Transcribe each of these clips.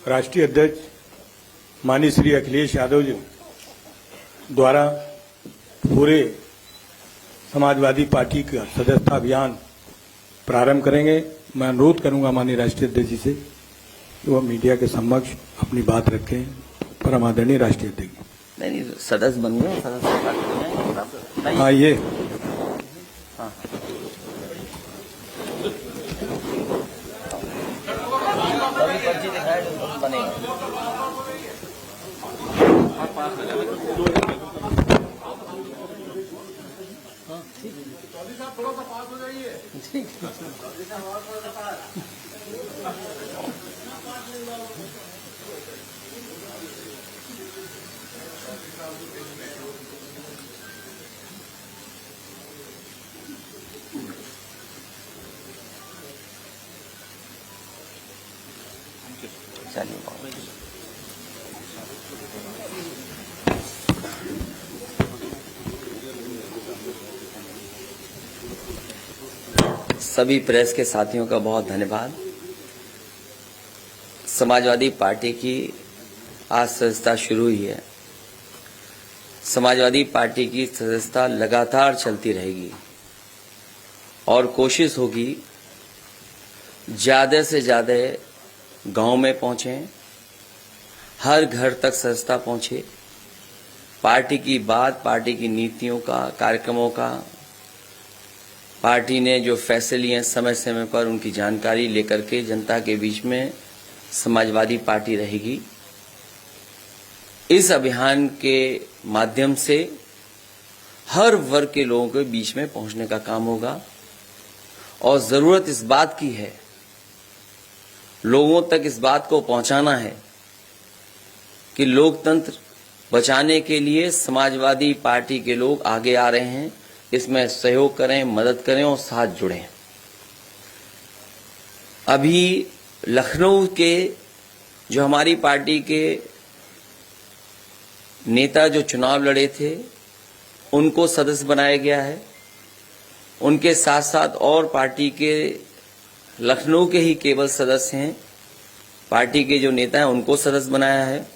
राष्ट्रीय अध्यक्ष माननीय श्री अखिलेश यादव जी द्वारा पूरे समाजवादी पार्टी का सदस्यता अभियान प्रारंभ करेंगे। मैं अनुरोध करूंगा माननीय राष्ट्रीय अध्यक्ष जी से कि वह मीडिया के समक्ष अपनी बात रखें। परम आदरणीय राष्ट्रीय अध्यक्ष। नहीं, सदस्य बन गए, सदस्य हाँ, ये हाँ। पर्ची दिखाए तो बनेगा। थोड़ा सा पास हो जाइए। सभी प्रेस के साथियों का बहुत धन्यवाद। समाजवादी पार्टी की आज सदस्यता शुरू हुई है। समाजवादी पार्टी की सदस्यता लगातार चलती रहेगी और कोशिश होगी ज्यादा से ज्यादा गांव में पहुंचे, हर घर तक सदस्यता पहुंचे, पार्टी की बात, पार्टी की नीतियों का, कार्यक्रमों का, पार्टी ने जो फैसले लिए समय समय पर उनकी जानकारी लेकर के जनता के बीच में समाजवादी पार्टी रहेगी। इस अभियान के माध्यम से हर वर्ग के लोगों के बीच में पहुंचने का काम होगा और जरूरत इस बात की है, लोगों तक इस बात को पहुंचाना है कि लोकतंत्र बचाने के लिए समाजवादी पार्टी के लोग आगे आ रहे हैं। इसमें सहयोग करें, मदद करें और साथ जुड़ें। अभी लखनऊ के जो हमारी पार्टी के नेता जो चुनाव लड़े थे उनको सदस्य बनाया गया है। उनके साथ साथ और पार्टी के लखनऊ के ही केवल सदस्य हैं, पार्टी के जो नेता हैं उनको सदस्य बनाया है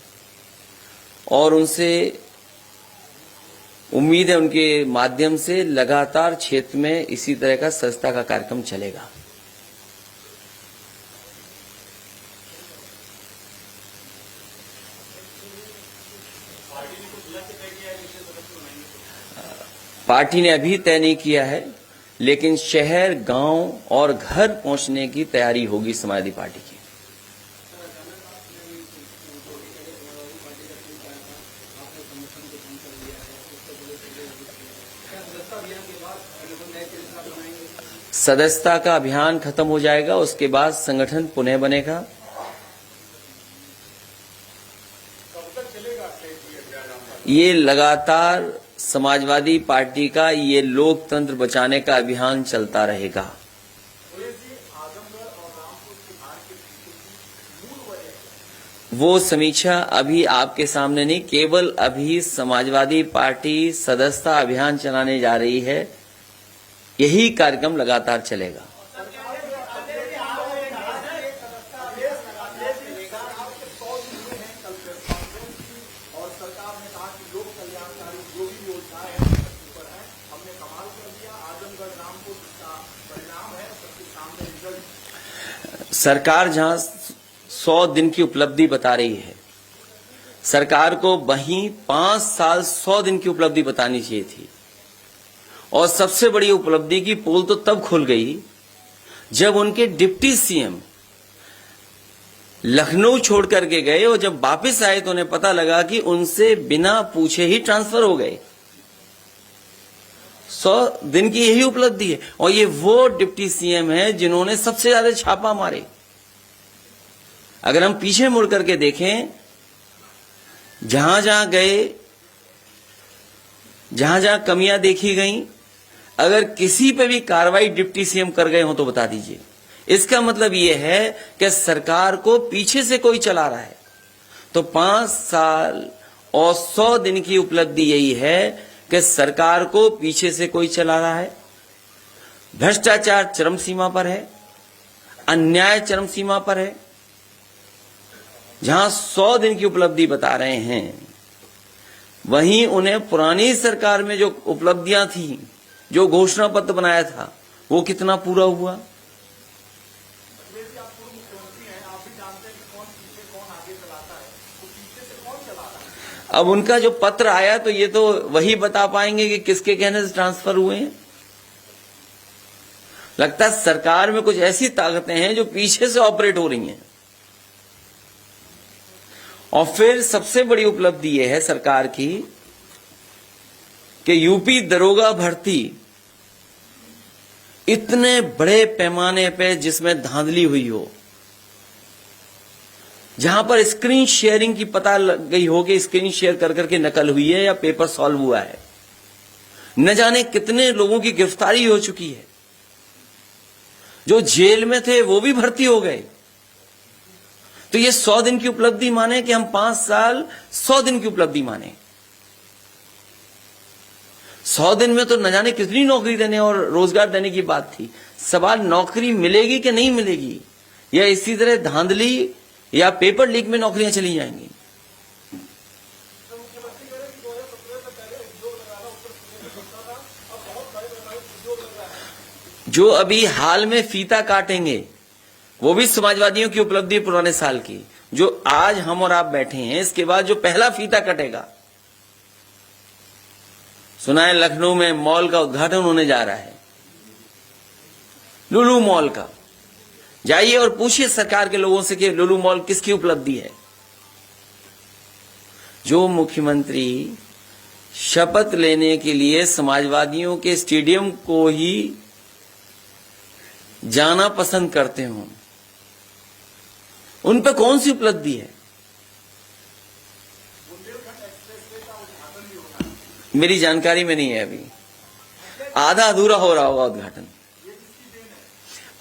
और उनसे उम्मीद है उनके माध्यम से लगातार क्षेत्र में इसी तरह का सदस्यता का कार्यक्रम चलेगा। पार्टी ने अभी तय नहीं किया है, लेकिन शहर, गांव और घर पहुंचने की तैयारी होगी समाजवादी पार्टी की। सदस्यता का अभियान खत्म हो जाएगा, उसके बाद संगठन पुनः बनेगा। ये लगातार समाजवादी पार्टी का ये लोकतंत्र बचाने का अभियान चलता रहेगा। वो समीक्षा अभी आपके सामने नहीं, केवल अभी समाजवादी पार्टी सदस्यता अभियान चलाने जा रही है। यही कार्यक्रम लगातार चलेगा। सरकार जहां 100 दिन की उपलब्धि बता रही है, सरकार को वहीं 5 साल 100 दिन की उपलब्धि बतानी चाहिए थी। और सबसे बड़ी उपलब्धि की पोल तो तब खुल गई जब उनके डिप्टी सीएम लखनऊ छोड़ करके गए और जब वापस आए तो उन्हें पता लगा कि उनसे बिना पूछे ही ट्रांसफर हो गए। 100 दिन की यही उपलब्धि है और ये वो डिप्टी सीएम है जिन्होंने सबसे ज्यादा छापा मारे। अगर हम पीछे मुड़ करके देखें, जहां जहां गए, जहां जहां कमियां देखी गई, अगर किसी पे भी कार्रवाई डिप्टी सीएम कर गए हो तो बता दीजिए। इसका मतलब यह है कि सरकार को पीछे से कोई चला रहा है। तो 5 साल और 100 दिन की उपलब्धि यही है कि सरकार को पीछे से कोई चला रहा है। भ्रष्टाचार चरम सीमा पर है, अन्याय चरम सीमा पर है जहां 100 दिन की उपलब्धि बता रहे हैं, वहीं उन्हें पुरानी सरकार में जो उपलब्धियां थी, जो घोषणा पत्र बनाया था, वो कितना पूरा हुआ? अब उनका जो पत्र आया तो ये तो वही बता पाएंगे कि किसके कहने से ट्रांसफर हुए हैं। लगता है सरकार में कुछ ऐसी ताकतें हैं जो पीछे से ऑपरेट हो रही हैं। और फिर सबसे बड़ी उपलब्धि यह है सरकार की कि यूपी दरोगा भर्ती इतने बड़े पैमाने पे जिसमें धांधली हुई हो, जहां पर स्क्रीन शेयरिंग की पता लग गई हो कि स्क्रीन शेयर कर करके नकल हुई है या पेपर सॉल्व हुआ है, न जाने कितने लोगों की गिरफ्तारी हो चुकी है। जो जेल में थे वो भी भर्ती हो गए। तो ये 100 दिन की उपलब्धि माने कि हम 5 साल 100 दिन की उपलब्धि माने। 100 दिन में तो न जाने कितनी नौकरी देने और रोजगार देने की बात थी। सवाल नौकरी मिलेगी कि नहीं मिलेगी, या इसी तरह धांधली या पेपर लीक में नौकरियां चली जाएंगी। जो अभी हाल में फीता काटेंगे वो भी समाजवादियों की उपलब्धि पुराने साल की। जो आज हम और आप बैठे हैं, इसके बाद जो पहला फीता कटेगा, सुना है लखनऊ में मॉल का उद्घाटन होने जा रहा है, लुलु मॉल का। जाइए और पूछिए सरकार के लोगों से कि लुलु मॉल किसकी उपलब्धि है। जो मुख्यमंत्री शपथ लेने के लिए समाजवादियों के स्टेडियम को ही जाना पसंद करते हो, उन पे कौन सी उपलब्धि है? मेरी जानकारी में नहीं है, अभी आधा अधूरा हो रहा होगा उद्घाटन,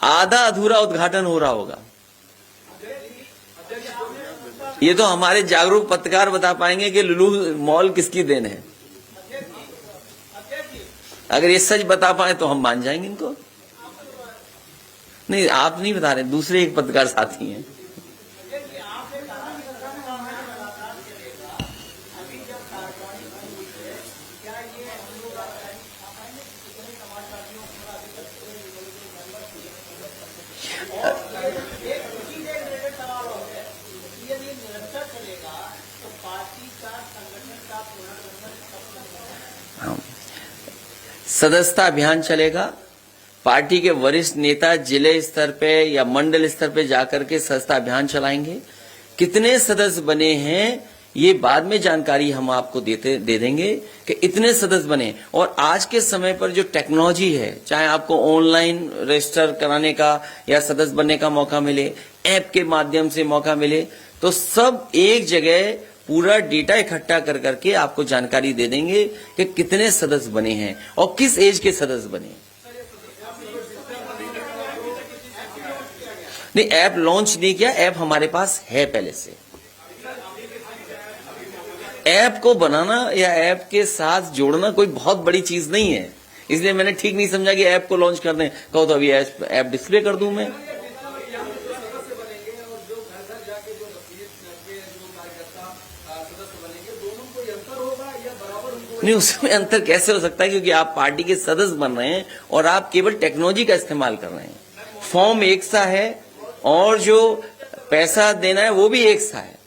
आधा अधूरा उद्घाटन हो रहा होगा। ये तो हमारे जागरूक पत्रकार बता पाएंगे कि लुलु मॉल किसकी देन है। अगर ये सच बता पाए तो हम मान जाएंगे इनको। नहीं, आप नहीं बता रहे, दूसरे एक पत्रकार साथी हैं। सदस्यता अभियान चलेगा। पार्टी के वरिष्ठ नेता जिले स्तर पे या मंडल स्तर पे जाकर के सदस्यता अभियान चलाएंगे। कितने सदस्य बने हैं ये बाद में जानकारी हम आपको दे देंगे कि इतने सदस्य बने। और आज के समय पर जो टेक्नोलॉजी है, चाहे आपको ऑनलाइन रजिस्टर कराने का या सदस्य बनने का मौका मिले, ऐप के माध्यम से मौका मिले, तो सब एक जगह पूरा डेटा इकट्ठा कर करके आपको जानकारी दे देंगे कि कितने सदस्य बने हैं और किस एज के सदस्य बने। नहीं, ऐप लॉन्च नहीं किया, ऐप हमारे पास है पहले से। ऐप को बनाना या ऐप के साथ जोड़ना कोई बहुत बड़ी चीज नहीं है, इसलिए मैंने ठीक नहीं समझा कि ऐप को लॉन्च कर दें। कहो तो अभी ऐप डिस्प्ले कर दूं मैं। नहीं, उसमें अंतर कैसे हो सकता है, क्योंकि आप पार्टी के सदस्य बन रहे हैं और आप केवल टेक्नोलॉजी का इस्तेमाल कर रहे हैं। फॉर्म एक सा है और जो पैसा देना है वो भी एक सा है।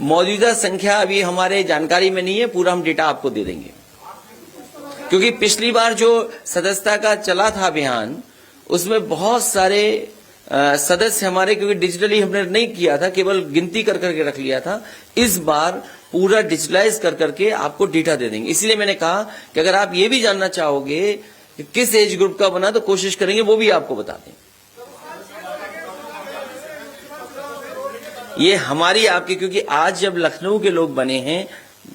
मौजूदा संख्या अभी हमारे जानकारी में नहीं है, पूरा हम डेटा आपको दे देंगे। क्योंकि पिछली बार जो सदस्यता का चला था अभियान, उसमें बहुत सारे सदस्य हमारे, क्योंकि डिजिटली हमने नहीं किया था, केवल गिनती कर करके रख लिया था। इस बार पूरा डिजिटलाइज कर करके आपको डेटा दे देंगे। इसलिए मैंने कहा कि अगर आप ये भी जानना चाहोगे कि किस एज ग्रुप का बना, तो कोशिश करेंगे वो भी आपको बता दें। ये हमारी आपकी, क्योंकि आज जब लखनऊ के लोग बने हैं,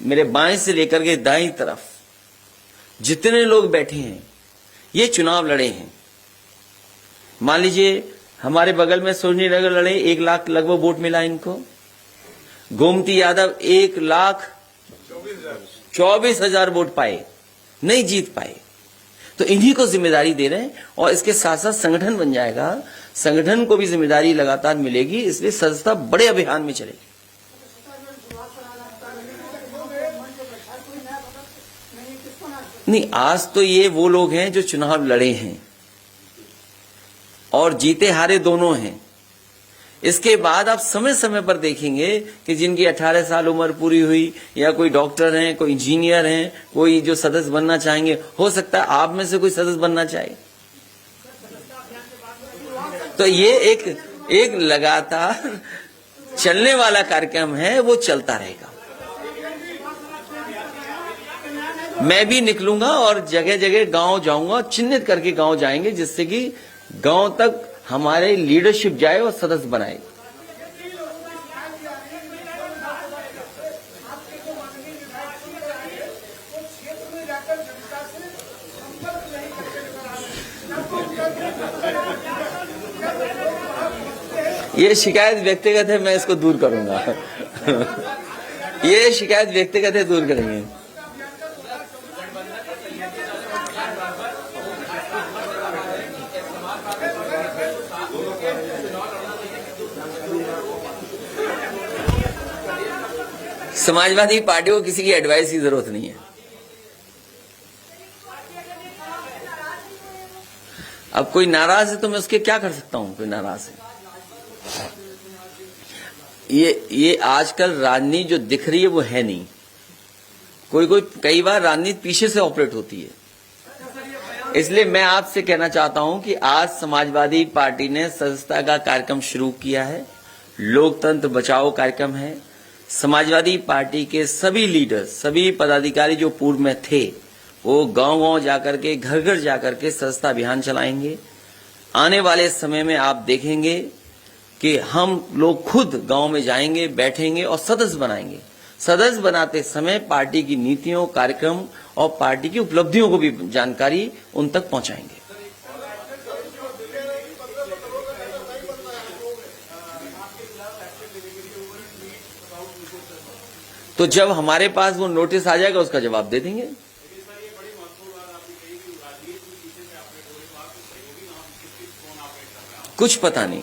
मेरे बाएं से लेकर के दाईं तरफ जितने लोग बैठे हैं ये चुनाव लड़े हैं। मान लीजिए हमारे बगल में सोनी नगर लड़े, 1 लाख लगभग वोट मिला इनको। गोमती यादव 1,24,000 वोट पाए, नहीं जीत पाए। तो इन्हीं को जिम्मेदारी दे रहे हैं और इसके साथ साथ संगठन बन जाएगा, संगठन को भी जिम्मेदारी लगातार मिलेगी, इसलिए सदस्यता बड़े अभियान में चलेगी। नहीं, आज तो ये वो लोग हैं जो चुनाव लड़े हैं और जीते हारे दोनों हैं। इसके बाद आप समय समय पर देखेंगे कि जिनकी 18 साल उम्र पूरी हुई या कोई डॉक्टर हैं, कोई इंजीनियर हैं, कोई जो सदस्य बनना चाहेंगे, हो सकता है आप में से कोई सदस्य बनना चाहे। तो ये एक लगातार चलने वाला कार्यक्रम है, वो चलता रहेगा। मैं भी निकलूंगा और जगह जगह गांव जाऊंगा, चिन्हित करके गांव जाएंगे, जिससे कि गांव तक हमारे लीडरशिप जाए और सदस्य बनाए। ये शिकायत व्यक्तिगत है, मैं इसको दूर करूंगा। ये शिकायत व्यक्तिगत है, दूर करेंगे। समाजवादी पार्टी को किसी की एडवाइस की जरूरत नहीं है। अब कोई नाराज है तो मैं उसके क्या कर सकता हूं? कोई नाराज है, ये आजकल राजनीति जो दिख रही है वो है नहीं। कोई कई बार राजनीति पीछे से ऑपरेट होती है। इसलिए मैं आपसे कहना चाहता हूं कि आज समाजवादी पार्टी ने सदस्यता का कार्यक्रम शुरू किया है। लोकतंत्र बचाओ कार्यक्रम है। समाजवादी पार्टी के सभी लीडर, सभी पदाधिकारी जो पूर्व में थे, वो गांव-गांव जाकर के, घर-घर जाकर के सदस्यता अभियान चलाएंगे। आने वाले समय में आप देखेंगे कि हम लोग खुद गांव में जाएंगे, बैठेंगे और सदस्य बनाएंगे। सदस्य बनाते समय पार्टी की नीतियों, कार्यक्रम और पार्टी की उपलब्धियों को भी जानकारी उन तक पहुंचाएंगे। तो जब हमारे पास वो नोटिस आ जाएगा उसका जवाब दे देंगे। कुछ पता नहीं,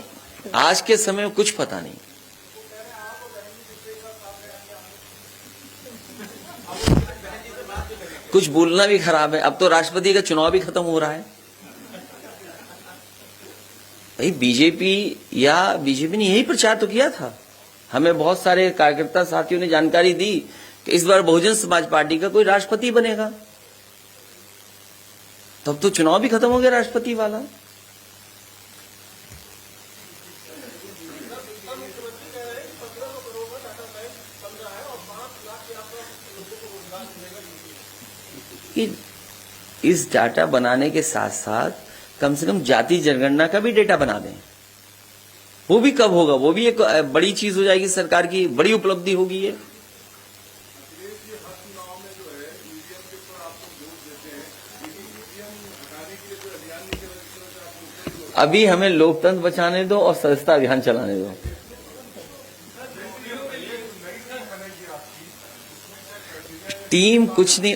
आज के समय में कुछ पता नहीं। कुछ बोलना भी खराब है। अब तो राष्ट्रपति का चुनाव भी खत्म हो रहा है। भाई बीजेपी ने यही प्रचार तो किया था। हमें बहुत सारे कार्यकर्ता साथियों ने जानकारी दी कि इस बार बहुजन समाज पार्टी का कोई राष्ट्रपति बनेगा। तब तो चुनाव भी खत्म हो गया राष्ट्रपति वाला। इस डाटा बनाने के साथ साथ कम से कम जाति जनगणना का भी डेटा बना दें। वो भी कब होगा? वो भी एक बड़ी चीज हो जाएगी, सरकार की बड़ी उपलब्धि होगी ये। अभी हमें लोकतंत्र बचाने दो और सदस्यता अभियान चलाने दो। टीम कुछ नहीं,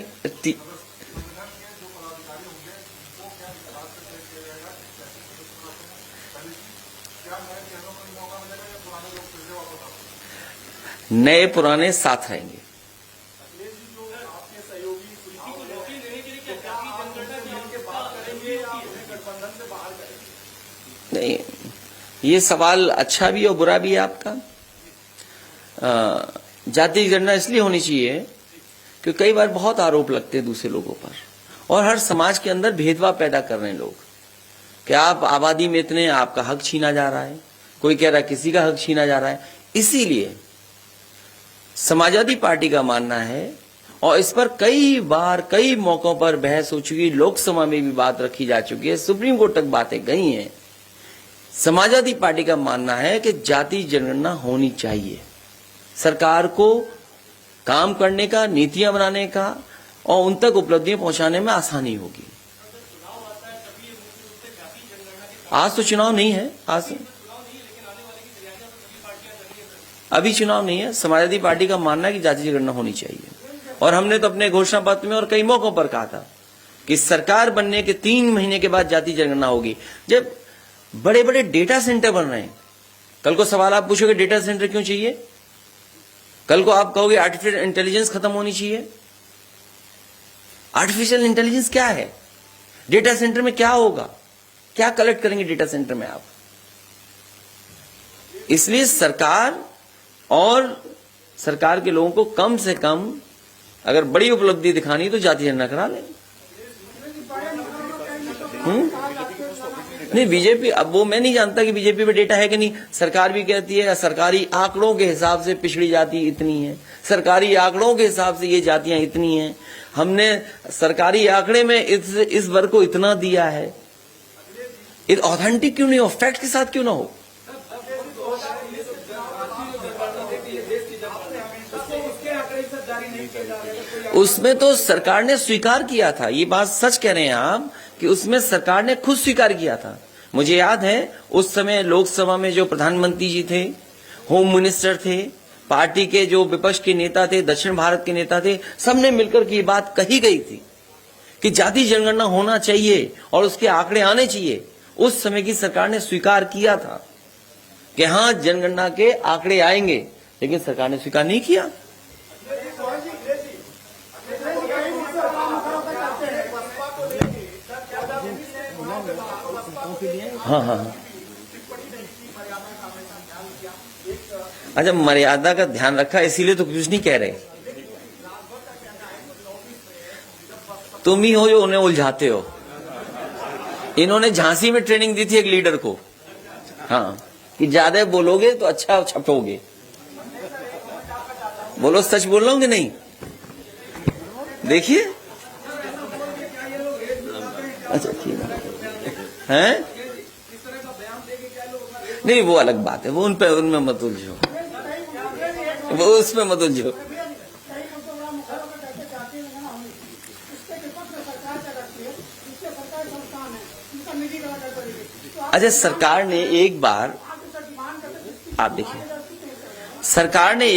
नए पुराने साथ रहेंगे। नहीं, ये सवाल अच्छा भी और बुरा भी है आपका। जाति गणना इसलिए होनी चाहिए कि कई बार बहुत आरोप लगते हैं दूसरे लोगों पर, और हर समाज के अंदर भेदभाव पैदा कर रहे हैं लोग कि आप आबादी में इतने, आपका हक छीना जा रहा है, कोई कह रहा है किसी का हक छीना जा रहा है। इसीलिए समाजवादी पार्टी का मानना है, और इस पर कई बार कई मौकों पर बहस हो चुकी, लोकसभा में भी बात रखी जा चुकी है, सुप्रीम कोर्ट तक बातें गई हैं। समाजवादी पार्टी का मानना है कि जाति जनगणना होनी चाहिए। सरकार को काम करने का, नीतियां बनाने का और उन तक उपलब्धियां पहुंचाने में आसानी होगी। आज तो चुनाव नहीं है, आज अभी चुनाव नहीं है। समाजवादी पार्टी का मानना है कि जाति जनगणना होनी चाहिए, और हमने तो अपने घोषणा पत्र में और कई मौकों पर कहा था कि सरकार बनने के 3 महीने के बाद जाति जनगणना होगी, जब बड़े बड़े डेटा सेंटर बन रहे हैं। कल को सवाल आप पूछोगे डेटा सेंटर क्यों चाहिए, कल को आप कहोगे आर्टिफिशियल इंटेलिजेंस खत्म होनी चाहिए। आर्टिफिशियल इंटेलिजेंस क्या है, डेटा सेंटर में क्या होगा, क्या कलेक्ट करेंगे डेटा सेंटर में आप। इसलिए सरकार और सरकार के लोगों को कम से कम अगर बड़ी उपलब्धि दिखानी तो जाति जनगणना करा लें। नहीं बीजेपी, अब वो मैं नहीं जानता कि बीजेपी पे डेटा है कि नहीं। सरकार भी कहती है सरकारी आंकड़ों के हिसाब से पिछड़ी जाति इतनी है, सरकारी आंकड़ों के हिसाब से ये जातियां इतनी हैं, हमने सरकारी आंकड़े में इस वर्ग को इतना दिया है। ये ऑथेंटिक क्यों नहीं हो, फैक्ट के साथ क्यों ना हो। उसमें तो सरकार ने स्वीकार किया था, ये बात सच कह रहे हैं आप कि उसमें सरकार ने खुद स्वीकार किया था। मुझे याद है उस समय लोकसभा में जो प्रधानमंत्री जी थे, होम मिनिस्टर थे, पार्टी के जो विपक्ष के नेता थे, दक्षिण भारत के नेता थे, सबने मिलकर के ये बात कही गई थी कि जाति जनगणना होना चाहिए और उसके आंकड़े आने चाहिए। उस समय की सरकार ने स्वीकार किया था कि हां जनगणना के आंकड़े आएंगे, लेकिन सरकार ने स्वीकार नहीं किया। हाँ। अच्छा, मर्यादा का ध्यान रखा इसीलिए तो कुछ नहीं कह रहे। तुम ही हो जो उन्हें उलझाते हो। इन्होंने झांसी में ट्रेनिंग दी थी एक लीडर को, हाँ, कि ज्यादा बोलोगे तो अच्छा छपोगे। बोलो सच बोल रहा हूं कि नहीं, देखिए। अच्छा ठीक है, नहीं वो अलग बात है, वो उनमें मत उलझो, वो उसमें मत उलझो। अच्छा, सरकार ने एक बार, आप देखिए, सरकार ने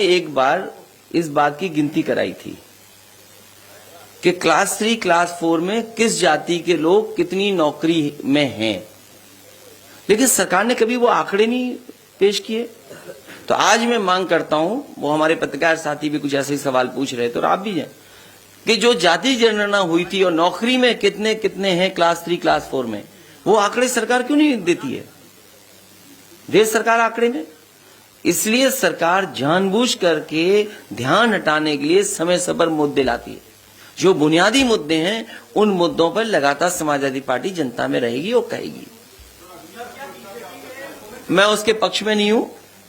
एक बार इस बात की गिनती कराई थी कि क्लास 3 क्लास 4 में किस जाति के लोग कितनी नौकरी में हैं, लेकिन सरकार ने कभी वो आंकड़े नहीं पेश किए। तो आज मैं मांग करता हूं, वो हमारे पत्रकार साथी भी कुछ ऐसे ही सवाल पूछ रहे थे और आप भी हैं, कि जो जाति जनगणना हुई थी और नौकरी में कितने कितने हैं क्लास 3 क्लास 4 में, वो आंकड़े सरकार क्यों नहीं देती है। दे सरकार आंकड़े में, इसलिए सरकार जानबूझ करके ध्यान हटाने के लिए समय समय पर मुद्दे लाती है। जो बुनियादी मुद्दे हैं उन मुद्दों पर लगातार समाजवादी पार्टी जनता में रहेगी और कहेगी। मैं उसके पक्ष में नहीं हूं।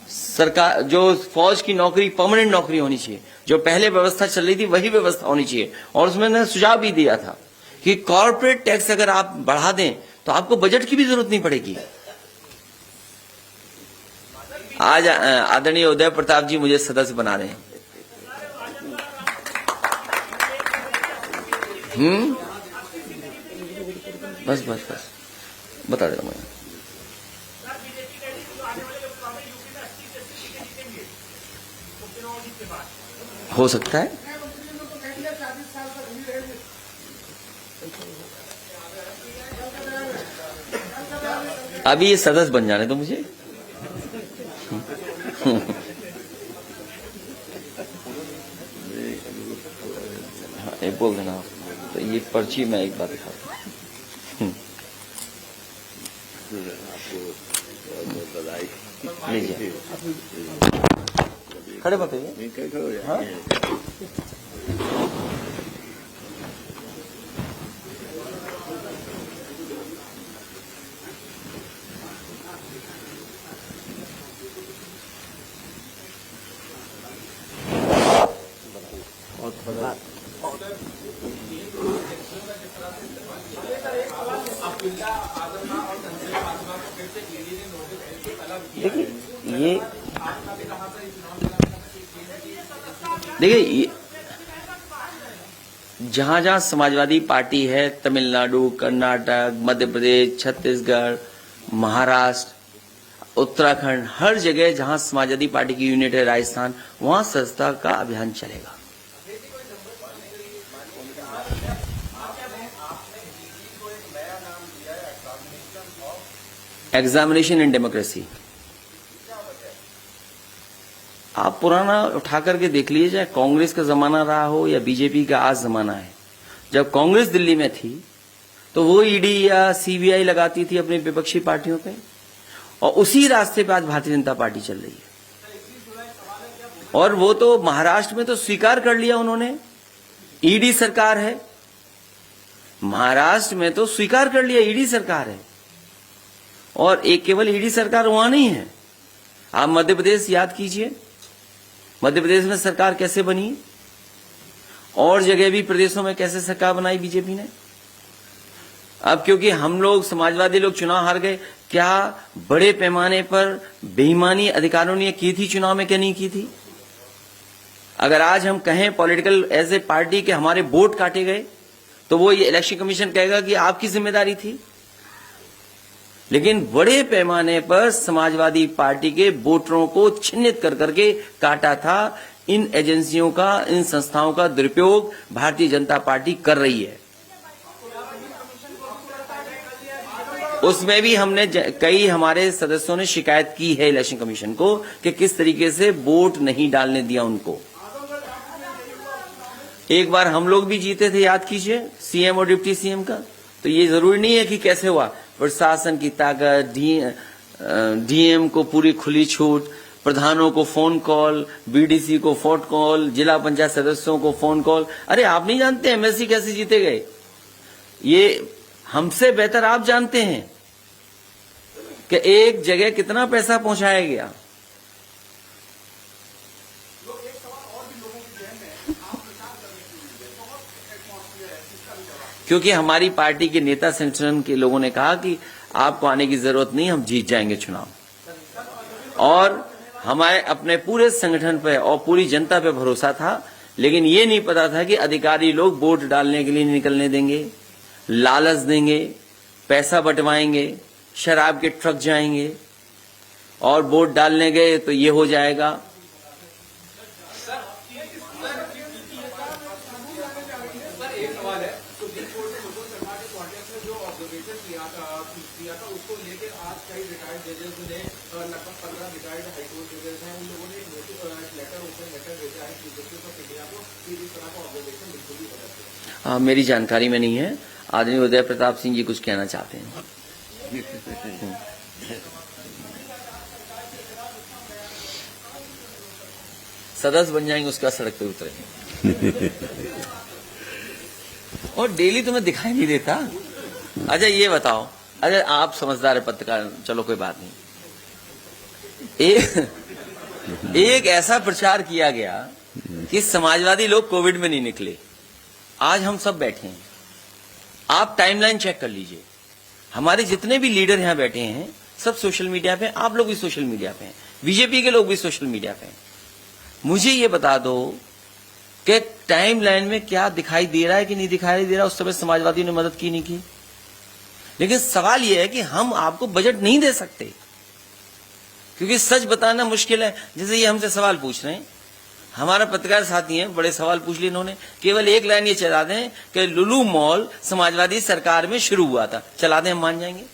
सरकार, जो फौज की नौकरी परमानेंट नौकरी होनी चाहिए, जो पहले व्यवस्था चल रही थी वही व्यवस्था होनी चाहिए। और उसमें मैंने सुझाव भी दिया था कि कॉर्पोरेट टैक्स अगर आप बढ़ा दें तो आपको बजट की भी जरूरत नहीं पड़ेगी। आज आदरणीय उदय प्रताप जी मुझे सदस्य बना रहे हैं। बस बता दे रहा मैं। हो सकता है, अभी ये सदस्य बन जाने तो मुझे। हाँ, एक बोल देना आप। तो ये पर्ची मैं एक बार दिखाता हूँ। लीजिए, खड़े बताइए। हाँ? देखिए जहां जहां समाजवादी पार्टी है, तमिलनाडु, कर्नाटक, मध्य प्रदेश, छत्तीसगढ़, महाराष्ट्र, उत्तराखंड, हर जगह जहां समाजवादी पार्टी की यूनिट है, राजस्थान, वहां सदस्यता का अभियान चलेगा। Examination in democracy. आप पुराना उठा करके देख लीजिए, चाहे कांग्रेस का जमाना रहा हो या बीजेपी का आज जमाना है। जब कांग्रेस दिल्ली में थी तो वो ईडी या सीबीआई लगाती थी अपनी विपक्षी पार्टियों पे, और उसी रास्ते पे आज भारतीय जनता पार्टी चल रही है। और वो तो महाराष्ट्र में तो स्वीकार कर लिया उन्होंने, ईडी सरकार है। महाराष्ट्र में तो स्वीकार कर लिया ईडी सरकार है, और एक केवल ईडी सरकार वहां नहीं है। आप मध्य प्रदेश याद कीजिए, मध्य प्रदेश में सरकार कैसे बनी, और जगह भी प्रदेशों में कैसे सरकार बनाई बीजेपी ने। अब क्योंकि हम लोग समाजवादी लोग चुनाव हार गए, क्या बड़े पैमाने पर बेईमानी अधिकारियों ने की थी चुनाव में, क्या नहीं की थी? अगर आज हम कहें पॉलिटिकल एज ए पार्टी के हमारे वोट काटे गए, तो वो ये इलेक्शन कमीशन कहेगा कि आपकी जिम्मेदारी थी। लेकिन बड़े पैमाने पर समाजवादी पार्टी के वोटरों को चिन्हित कर करके काटा था। इन एजेंसियों का, इन संस्थाओं का दुरुपयोग भारतीय जनता पार्टी कर रही है। उसमें भी हमने कई हमारे सदस्यों ने शिकायत की है इलेक्शन कमीशन को कि किस तरीके से वोट नहीं डालने दिया उनको। एक बार हम लोग भी जीते थे, याद कीजिए, सीएम और डिप्टी सीएम का। तो ये जरूरी नहीं है कि कैसे हुआ, प्रशासन की ताकत, डीएम को पूरी खुली छूट, प्रधानों को फोन कॉल, बीडीसी को फोन कॉल, जिला पंचायत सदस्यों को फोन कॉल। अरे आप नहीं जानते एमएससी कैसे जीते गए, ये हमसे बेहतर आप जानते हैं कि एक जगह कितना पैसा पहुंचाया गया। क्योंकि हमारी पार्टी के नेता संगठन के लोगों ने कहा कि आपको आने की जरूरत नहीं, हम जीत जाएंगे चुनाव। और हमारे अपने पूरे संगठन पे और पूरी जनता पे भरोसा था। लेकिन ये नहीं पता था कि अधिकारी लोग वोट डालने के लिए निकलने देंगे, लालच देंगे, पैसा बंटवाएंगे, शराब के ट्रक जाएंगे, और वोट डालने गए तो ये हो जाएगा। उसको लेकर आज कई रिटायर्ड जजेस ने लगभग 15 रिटायर्ड हाईकोर्ट जजेस हैं, उन लोगों ने एक लेटर ओपन लेटर भेजा है चीफ जस्टिस ऑफ इंडिया को कि इस तरह का ऑब्जर्वेशन बिल्कुल भी गलत है। मेरी जानकारी में नहीं है। आदरणीय उदय प्रताप सिंह जी कुछ कहना चाहते हैं। सदस्य बन जाएंगे, उसका सड़क पे उतरेंगे। और डेली तुम्हें दिखाई नहीं देता। अच्छा ये बताओ, अरे आप समझदार है पत्रकार, चलो कोई बात नहीं। एक ऐसा प्रचार किया गया कि समाजवादी लोग कोविड में नहीं निकले। आज हम सब बैठे हैं, आप टाइमलाइन चेक कर लीजिए। हमारे जितने भी लीडर यहां बैठे हैं सब सोशल मीडिया पे, आप लोग भी सोशल मीडिया पे हैं, बीजेपी के लोग भी सोशल मीडिया पे हैं। मुझे ये बता दो कि टाइमलाइन में क्या दिखाई दे रहा है कि नहीं दिखाई दे रहा। उस समय समाजवादियों ने मदद की नहीं की। लेकिन सवाल यह है कि हम आपको बजट नहीं दे सकते, क्योंकि सच बताना मुश्किल है। जैसे ये हमसे सवाल पूछ रहे हैं, हमारा पत्रकार साथी हैं, बड़े सवाल पूछ लिए इन्होंने। केवल एक लाइन ये चला दें कि लुलु मॉल समाजवादी सरकार में शुरू हुआ था, चला दें, हम मान जाएंगे।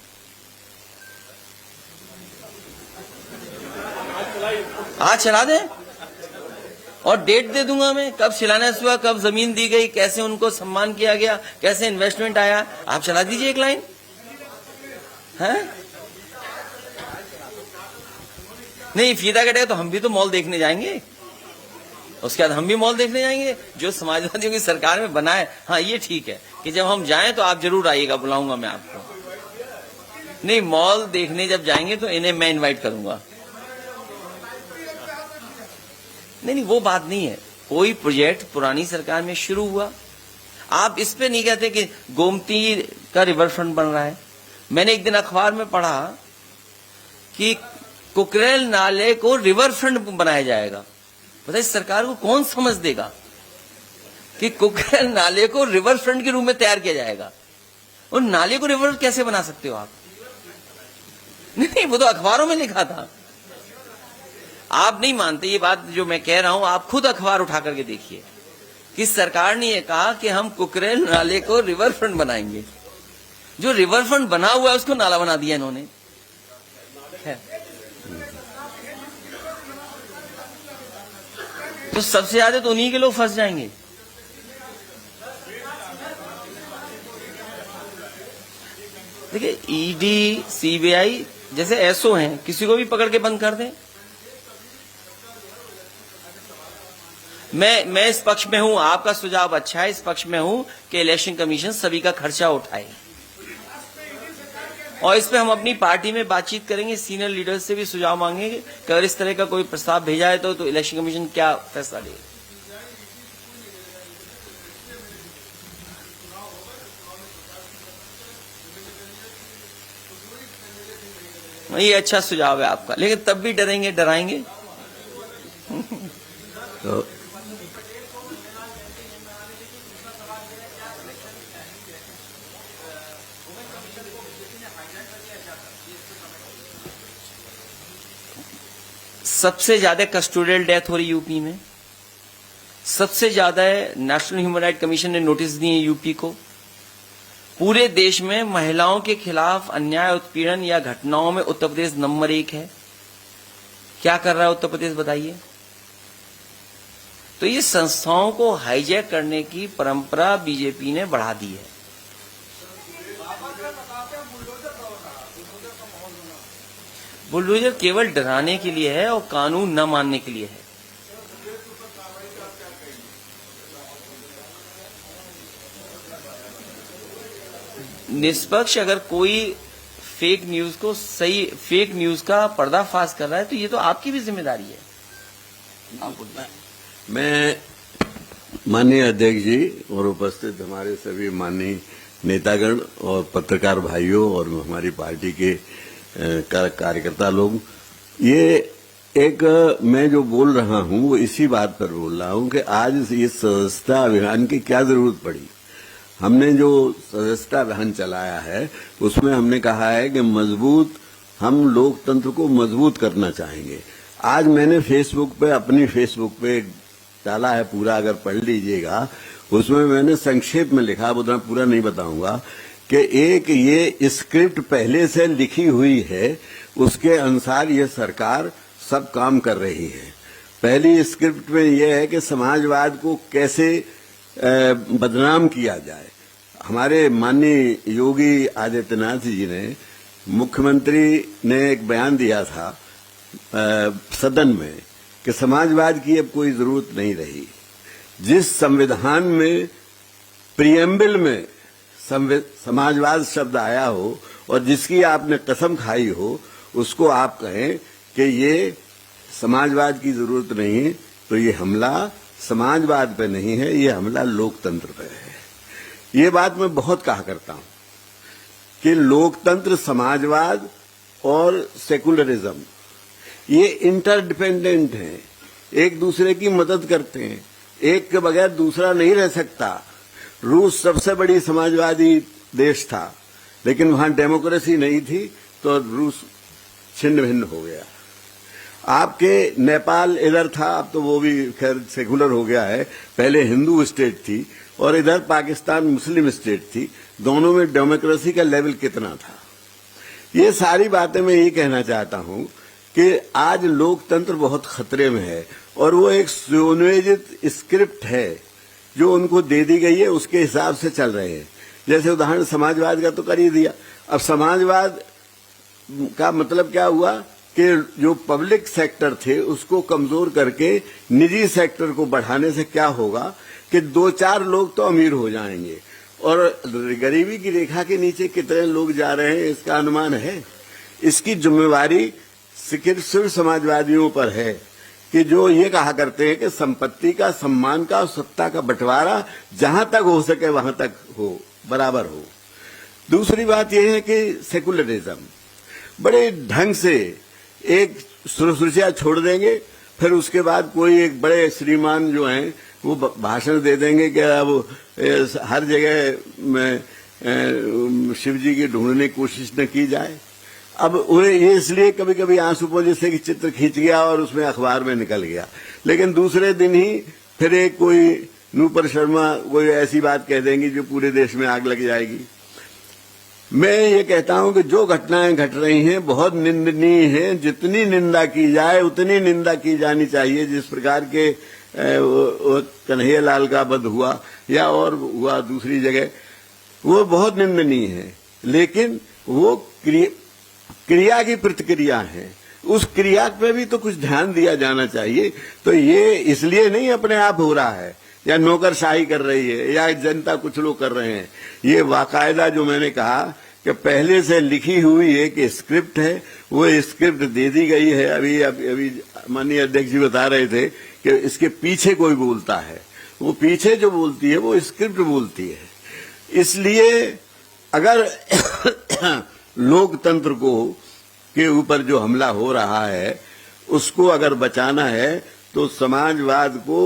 आज चला दें और डेट दे दूंगा मैं, कब शिलान्यास हुआ, कब जमीन दी गई, कैसे उनको सम्मान किया गया, कैसे इन्वेस्टमेंट आया। आप चला दीजिए एक लाइन है। नहीं फीता कटेगा तो हम भी तो मॉल देखने जाएंगे, उसके बाद हम भी मॉल देखने जाएंगे जो समाजवादियों की सरकार में बना है। हाँ ये ठीक है कि जब हम जाएं तो आप जरूर आइएगा, बुलाऊंगा मैं आपको। नहीं मॉल देखने जब जाएंगे तो इन्हें मैं इनवाइट करूंगा। नहीं वो बात नहीं है। कोई प्रोजेक्ट पुरानी सरकार में शुरू हुआ, आप इस पे नहीं कहते कि गोमती का रिवर फ्रंट बन रहा है। मैंने एक दिन अखबार में पढ़ा कि कुकरेल नाले को रिवर फ्रंट बनाया जाएगा। बताइए सरकार को कौन समझ देगा कि कुकरेल नाले को रिवर फ्रंट के रूप में तैयार किया जाएगा। और नाले को रिवर कैसे बना सकते हो आप? नहीं वो तो अखबारों में लिखा था। आप नहीं मानते ये बात जो मैं कह रहा हूं, आप खुद अखबार उठा करके देखिए कि सरकार ने यह कहा कि हम कुकरेल नाले को रिवर फ्रंट बनाएंगे। जो रिवर फ्रंट बना हुआ है उसको नाला बना दिया इन्होंने। तो सबसे ज्यादा तो उन्हीं के लोग फंस जाएंगे। देखिए, ईडी, सीबीआई जैसे एसओ हैं, किसी को भी पकड़ के बंद कर दें। मैं इस पक्ष में हूं, आपका सुझाव अच्छा है, इस पक्ष में हूं कि इलेक्शन कमीशन सभी का खर्चा उठाए, और इस पे हम अपनी पार्टी में बातचीत करेंगे, सीनियर लीडर्स से भी सुझाव मांगेंगे कि अगर इस तरह का कोई प्रस्ताव भेजा है तो इलेक्शन कमीशन क्या फैसला ले। ये अच्छा सुझाव है आपका, लेकिन तब भी डरेंगे, डराएंगे। तो सबसे ज्यादा कस्टोडियल डेथ हो रही यूपी में, सबसे ज्यादा नेशनल ह्यूमन राइट कमीशन ने नोटिस दिए यूपी को। पूरे देश में महिलाओं के खिलाफ अन्याय, उत्पीड़न या घटनाओं में उत्तर प्रदेश नंबर 1 है। क्या कर रहा है उत्तर प्रदेश, बताइए। तो ये संस्थाओं को हाईजैक करने की परंपरा बीजेपी ने बढ़ा दी है। बुलडोजर केवल डराने के लिए है और कानून न मानने के लिए है। निष्पक्ष अगर कोई फेक न्यूज का पर्दाफाश कर रहा है तो ये तो आपकी भी जिम्मेदारी है। मैं माननीय अध्यक्ष जी और उपस्थित हमारे सभी माननीय नेतागण और पत्रकार भाइयों और हमारी पार्टी के कार्यकर्ता लोग, ये एक मैं जो बोल रहा हूं वो इसी बात पर बोल रहा हूं कि आज इस सदस्यता अभियान की क्या जरूरत पड़ी। हमने जो सदस्यता अभियान चलाया है उसमें हमने कहा है कि हम लोकतंत्र को मजबूत करना चाहेंगे। आज मैंने अपनी फेसबुक पे डाला है, पूरा अगर पढ़ लीजिएगा, उसमें मैंने संक्षेप में लिखा, उतना पूरा नहीं बताऊंगा, कि एक ये स्क्रिप्ट पहले से लिखी हुई है, उसके अनुसार ये सरकार सब काम कर रही है। पहली स्क्रिप्ट में यह है कि समाजवाद को कैसे बदनाम किया जाए। हमारे माननीय योगी आदित्यनाथ जी ने, मुख्यमंत्री ने एक बयान दिया था सदन में कि समाजवाद की अब कोई जरूरत नहीं रही। जिस संविधान में प्रियम्बल में समाजवाद शब्द आया हो और जिसकी आपने कसम खाई हो, उसको आप कहें कि ये समाजवाद की जरूरत नहीं है, तो ये हमला समाजवाद पे नहीं है, ये हमला लोकतंत्र पे है। ये बात मैं बहुत कहा करता हूं कि लोकतंत्र, समाजवाद और सेकुलरिज्म ये इंटरडिपेंडेंट हैं, एक दूसरे की मदद करते हैं, एक के बगैर दूसरा नहीं रह सकता। रूस सबसे बड़ी समाजवादी देश था, लेकिन वहां डेमोक्रेसी नहीं थी तो रूस छिन्न भिन्न हो गया। आपके नेपाल इधर था, अब तो वो भी खैर सेकुलर हो गया है, पहले हिंदू स्टेट थी, और इधर पाकिस्तान मुस्लिम स्टेट थी। दोनों में डेमोक्रेसी का लेवल कितना था। ये सारी बातें मैं ये कहना चाहता हूं कि आज लोकतंत्र बहुत खतरे में है, और वो एक सुनियोजित स्क्रिप्ट है जो उनको दे दी गई है, उसके हिसाब से चल रहे हैं। जैसे उदाहरण समाजवाद का तो कर ही दिया। अब समाजवाद का मतलब क्या हुआ कि जो पब्लिक सेक्टर थे उसको कमजोर करके निजी सेक्टर को बढ़ाने से क्या होगा कि 2-4 लोग तो अमीर हो जाएंगे, और गरीबी की रेखा के नीचे कितने लोग जा रहे हैं इसका अनुमान है। इसकी जिम्मेवारी सिर्फ समाजवादियों पर है कि जो ये कहा करते हैं कि संपत्ति का, सम्मान का और सत्ता का बंटवारा जहां तक हो सके वहां तक हो, बराबर हो। दूसरी बात यह है कि सेकुलरिज्म बड़े ढंग से एक सुरसुरिया छोड़ देंगे, फिर उसके बाद कोई एक बड़े श्रीमान जो हैं वो भाषण दे देंगे कि अब हर जगह में शिव जी की ढूंढने की कोशिश न की जाए। अब उन्हें ये इसलिए कभी कभी आंसू पो जैसे कि चित्र खींच गया और उसमें अखबार में निकल गया, लेकिन दूसरे दिन ही फिर एक कोई नूपुर शर्मा कोई ऐसी बात कह देंगी जो पूरे देश में आग लग जाएगी। मैं ये कहता हूं कि जो घटनाएं घट रही हैं बहुत निंदनीय हैं। जितनी निंदा की जाए उतनी निंदा की जानी चाहिए। जिस प्रकार के वो कन्हैयालाल का वध हुआ या और हुआ दूसरी जगह, वो बहुत निंदनीय है, लेकिन वो क्रिया की प्रतिक्रिया है। उस क्रिया पे भी तो कुछ ध्यान दिया जाना चाहिए। तो ये इसलिए नहीं अपने आप हो रहा है या नौकरशाही कर रही है या जनता कुछ लोग कर रहे हैं। ये बाकायदा जो मैंने कहा कि पहले से लिखी हुई एक स्क्रिप्ट है, वो स्क्रिप्ट दे दी गई है। अभी माननीय अध्यक्ष जी बता रहे थे कि इसके पीछे कोई बोलता है, वो पीछे जो बोलती है वो स्क्रिप्ट बोलती है। इसलिए अगर लोकतंत्र को के ऊपर जो हमला हो रहा है उसको अगर बचाना है तो समाजवाद को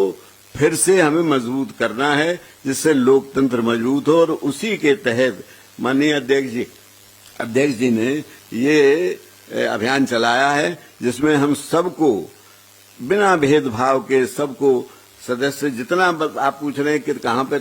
फिर से हमें मजबूत करना है, जिससे लोकतंत्र मजबूत हो। और उसी के तहत माननीय अध्यक्ष जी ने ये अभियान चलाया है, जिसमें हम सबको बिना भेदभाव के सबको सदस्य, जितना आप पूछ रहे हैं कि कहाँ पे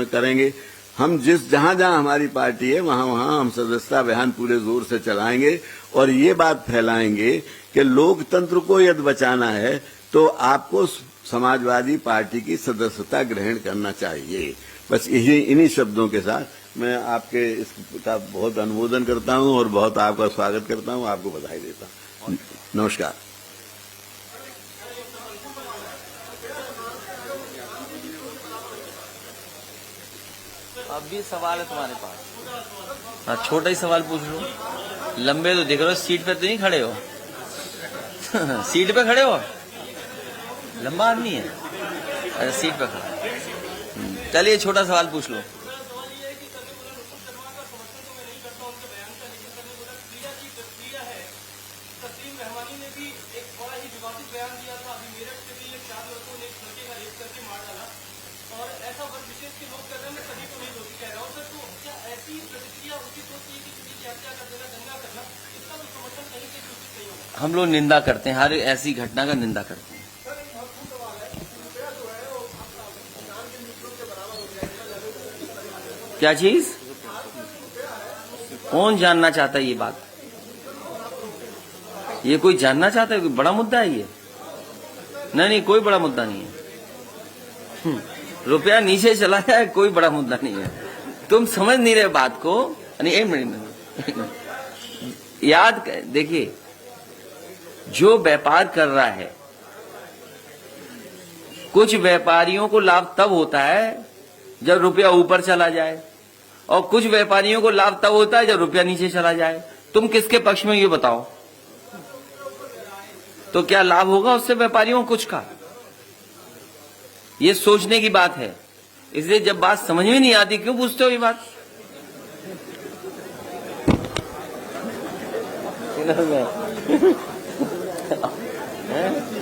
करेंगे, हम जहां हमारी पार्टी है वहां हम सदस्यता अभियान पूरे जोर से चलाएंगे और ये बात फैलाएंगे कि लोकतंत्र को यदि बचाना है तो आपको समाजवादी पार्टी की सदस्यता ग्रहण करना चाहिए। बस इन्हीं शब्दों के साथ मैं आपके इसका बहुत अनुमोदन करता हूं और बहुत आपका स्वागत करता हूं, आपको बधाई देता हूं। नमस्कार। अब भी सवाल है तुम्हारे पास? हाँ, छोटा ही सवाल पूछ लो। लंबे तो देख रहे हो, सीट पे तो नहीं खड़े हो। सीट पे खड़े हो, लंबा आदमी है। अच्छा, सीट पे खड़ा। चलिए छोटा सवाल पूछ लो। हम लोग निंदा करते हैं, हर ऐसी घटना का निंदा करते हैं। क्या चीज? कौन जानना चाहता है ये बात? ये कोई जानना चाहता है? कोई बड़ा मुद्दा है ये? नहीं, कोई बड़ा मुद्दा नहीं है। रुपया नीचे चला है, कोई बड़ा मुद्दा नहीं है। तुम समझ नहीं रहे बात को। नहीं, एक मिनट याद देखिए, जो व्यापार कर रहा है, कुछ व्यापारियों को लाभ तब होता है जब रुपया ऊपर चला जाए और कुछ व्यापारियों को लाभ तब होता है जब रुपया नीचे चला जाए। तुम किसके पक्ष में ये बताओ? तो क्या लाभ होगा उससे व्यापारियों को कुछ का? ये सोचने की बात है। इसलिए जब बात समझ में नहीं आती क्यों पूछते हो ये बात? है?